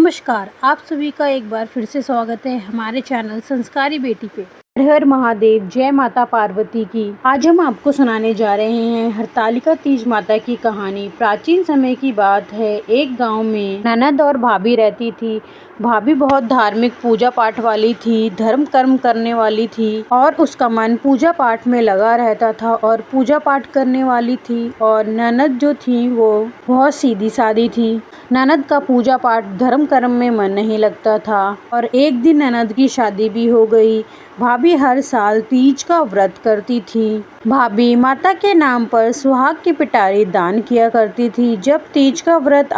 नमस्कार, आप सभी का एक बार फिर से स्वागत है हमारे चैनल संस्कारी बेटी पे। हर हर महादेव, जय माता पार्वती की। आज हम आपको सुनाने जा रहे हैं हरतालिका तीज माता की कहानी। प्राचीन समय की बात है। एक गांव में ननद और भाभी रहती थी। भाभी बहुत धार्मिक पूजा पाठ वाली थी, धर्म कर्म करने वाली थी और उसका मन पूजा पाठ में लगा रहता था और पूजा पाठ करने वाली थी। और ननद जो थी वो बहुत सीधी सादी थी। ननद का पूजा पाठ धर्म कर्म में मन नहीं लगता था और एक दिन ननद की शादी भी हो गई। भाभी हर साल तीज का व्रत करती थी। भाभी माता के नाम पर सुहाग की पिटारी दान किया करती थी। जब तीज का व्रत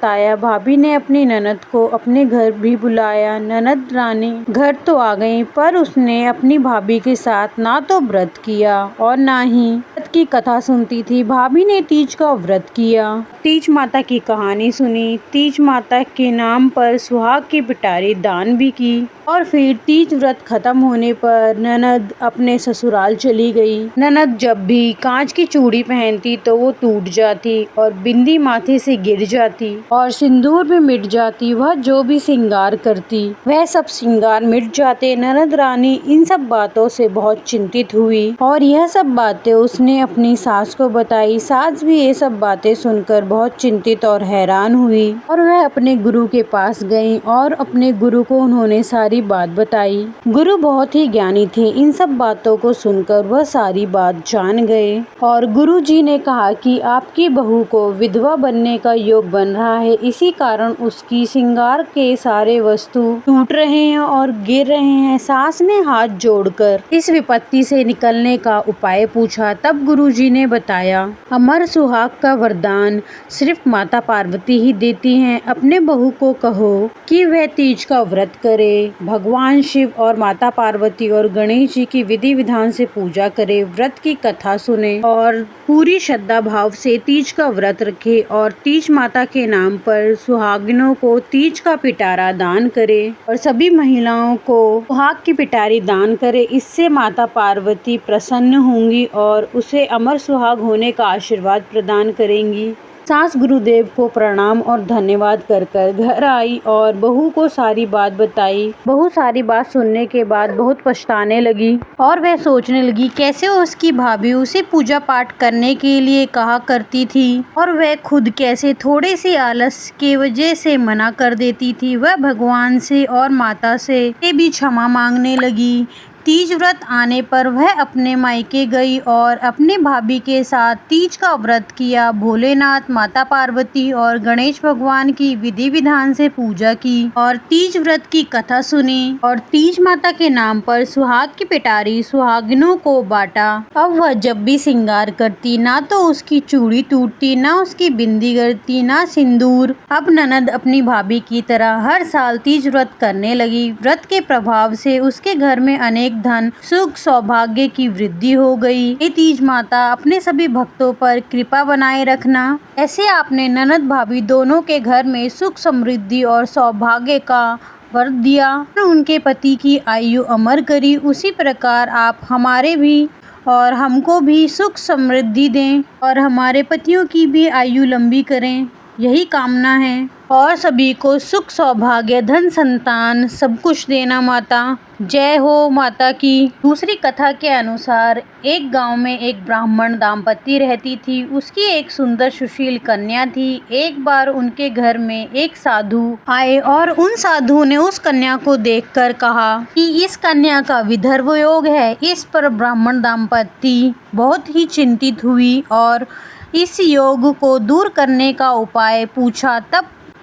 आया भाभी ने अपनी ननद को अपने घर भी बुलाया। ननद रानी घर तो आ गई पर उसने अपनी भाभी के साथ ना तो व्रत किया और ना ही व्रत की कथा सुनती थी। भाभी ने तीज का व्रत किया, तीज माता की कहानी सुनी, तीज माता के नाम पर सुहाग की पिटारी दान भी की और फिर तीज व्रत खत्म होने पर ननद अपने ससुराल चली गई। ननद जब भी कांच की चूड़ी पहनती तो वो टूट जाती और बिंदी माथे से गिर जाती और सिंदूर भी मिट जाती। वह जो भी श्रृंगार करती वह सब श्रृंगार मिट जाते। ननद रानी इन सब बातों से बहुत चिंतित हुई और यह सब बातें उसने अपनी सास को बताई। सास भी ये सब बातें सुनकर बहुत चिंतित और हैरान हुई और वह अपने गुरु के पास गई और अपने गुरु को उन्होंने सारी बात बताई। गुरु बहुत ही ज्ञानी थे। इन सब बातों को सुनकर वह सारी बात जान गए और गुरु जी ने कहा कि आपकी बहू को विधवा बनने का योग बन रहा है, इसी कारण उसकी श्रृंगार के सारे वस्तु टूट रहे हैं और गिर रहे हैं। सास ने हाथ जोड़कर इस विपत्ति से निकलने का उपाय पूछा। तब गुरु जी ने बताया, अमर सुहाग का वरदान सिर्फ माता पार्वती ही देती हैं। अपने बहू को कहो कि वह तीज का व्रत करे, भगवान शिव और माता पार्वती और गणेश जी की विधि विधान से पूजा करे, व्रत की कथा सुने और पूरी श्रद्धा भाव से तीज का व्रत रखे और तीज माता के नाम पर सुहागिनों को तीज का पिटारा दान करे और सभी महिलाओं को सुहाग की पिटारी दान करे। इससे माता पार्वती प्रसन्न होंगी और उसे अमर सुहाग होने का आशीर्वाद प्रदान करेंगी। सास गुरुदेव को प्रणाम और धन्यवाद कर घर आई और बहू को सारी बात बताई। बहू सारी बात सुनने के बाद बहुत पछताने लगी और वह सोचने लगी कैसे उसकी भाभी उसे पूजा पाठ करने के लिए कहा करती थी और वह खुद कैसे थोड़े से आलस के वजह से मना कर देती थी। वह भगवान से और माता से भी क्षमा मांगने लगी। तीज व्रत आने पर वह अपने मायके गई और अपने भाभी के साथ तीज का व्रत किया। भोलेनाथ, माता पार्वती और गणेश भगवान की विधि विधान से पूजा की और तीज व्रत की कथा सुनी और तीज माता के नाम पर सुहाग की पिटारी सुहागिनों को बांटा। अब वह जब भी श्रृंगार करती ना तो उसकी चूड़ी टूटती, ना उसकी बिंदी गिरती, ना सिंदूर। अब ननद अपनी भाभी की तरह हर साल तीज व्रत करने लगी। व्रत के प्रभाव से उसके घर में अनेक धन, सुख, सौभाग्य की वृद्धि हो गई। हे तीज माता, अपने सभी भक्तों पर कृपा बनाए रखना। ऐसे आपने ननद भाभी दोनों के घर में सुख, समृद्धि और सौभाग्य का वर दिया, उनके पति की आयु अमर करी। उसी प्रकार आप हमारे भी और हमको भी सुख समृद्धि दें और हमारे पतियों की भी आयु लंबी करें, यही कामना है। और सभी को सुख, सौभाग्य, धन, संतान सब कुछ देना माता। जय हो माता की। दूसरी कथा के अनुसार एक गांव में एक ब्राह्मण दाम्पत्य रहती थी। उसकी एक सुंदर सुशील कन्या थी। एक बार उनके घर में एक साधु आए और उन साधु ने उस कन्या को देखकर कहा कि इस कन्या का विधर्व योग है। इस पर ब्राह्मण दाम्पत्य बहुत ही चिंतित हुई और इस योग को दूर करने का उपाय पूछा।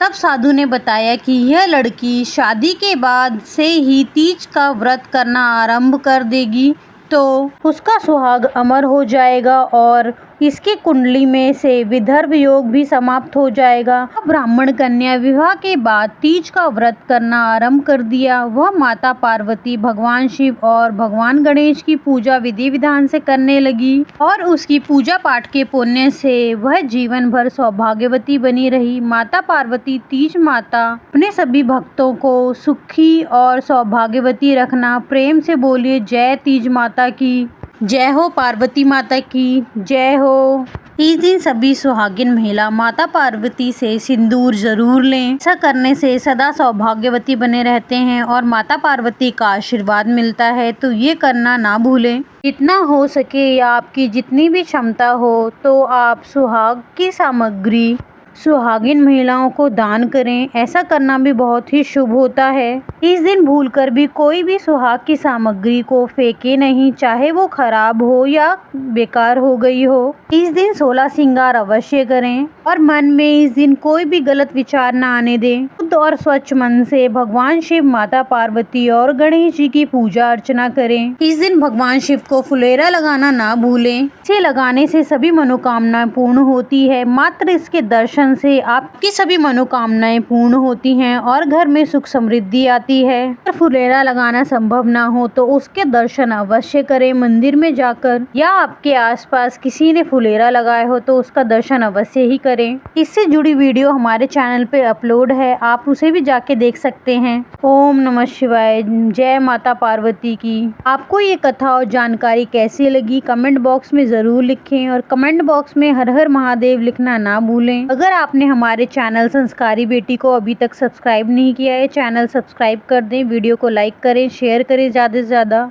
तब साधु ने बताया कि यह लड़की शादी के बाद से ही तीज का व्रत करना आरंभ कर देगी तो उसका सुहाग अमर हो जाएगा और इसकी कुंडली में से विदर्भ योग भी समाप्त हो जाएगा। अब ब्राह्मण कन्या विवाह के बाद तीज का व्रत करना आरंभ कर दिया। वह माता पार्वती, भगवान शिव और भगवान गणेश की पूजा विधि विधान से करने लगी और उसकी पूजा पाठ के पुण्य से वह जीवन भर सौभाग्यवती बनी रही। माता पार्वती तीज माता अपने सभी भक्तों को सुखी और सौभाग्यवती रखना। प्रेम से बोलिए जय तीज माता की जय हो, पार्वती माता की जय हो। इस दिन सभी सुहागिन महिला माता पार्वती से सिंदूर जरूर लें। ऐसा करने से सदा सौभाग्यवती बने रहते हैं और माता पार्वती का आशीर्वाद मिलता है, तो ये करना ना भूलें। जितना हो सके या आपकी जितनी भी क्षमता हो तो आप सुहाग की सामग्री सुहागिन महिलाओं को दान करें। ऐसा करना भी बहुत ही शुभ होता है। इस दिन भूलकर भी कोई भी सुहाग की सामग्री को फेंके नहीं, चाहे वो खराब हो या बेकार हो गई हो। इस दिन 16 श्रृंगार अवश्य करें और मन में इस दिन कोई भी गलत विचार न आने दें। शुद्ध और स्वच्छ मन से भगवान शिव, माता पार्वती और गणेश जी की पूजा अर्चना करें। इस दिन भगवान शिव को फुलेरा लगाना ना भूलें। इसे लगाने से सभी मनोकामनाएं पूर्ण होती है। मात्र इसके दर्शन से आपकी सभी मनोकामनाएं पूर्ण होती हैं और घर में सुख समृद्धि आती है। अगर फुलेरा लगाना संभव ना हो तो उसके दर्शन अवश्य करें मंदिर में जाकर, या आपके आसपास किसी ने फुलेरा लगाया हो तो उसका दर्शन अवश्य ही करें। इससे जुड़ी वीडियो हमारे चैनल पे अपलोड है, आप उसे भी जाके देख सकते हैं। ओम नमः शिवाय। जय माता पार्वती की। आपको ये कथा और जानकारी कैसी लगी कमेंट बॉक्स में जरूर लिखें और कमेंट बॉक्स में हर हर महादेव लिखना ना भूलें। अगर आपने हमारे चैनल संस्कारी बेटी को अभी तक सब्सक्राइब नहीं किया है, चैनल सब्सक्राइब कर दें, वीडियो को लाइक करें, शेयर करें ज़्यादा से ज़्यादा।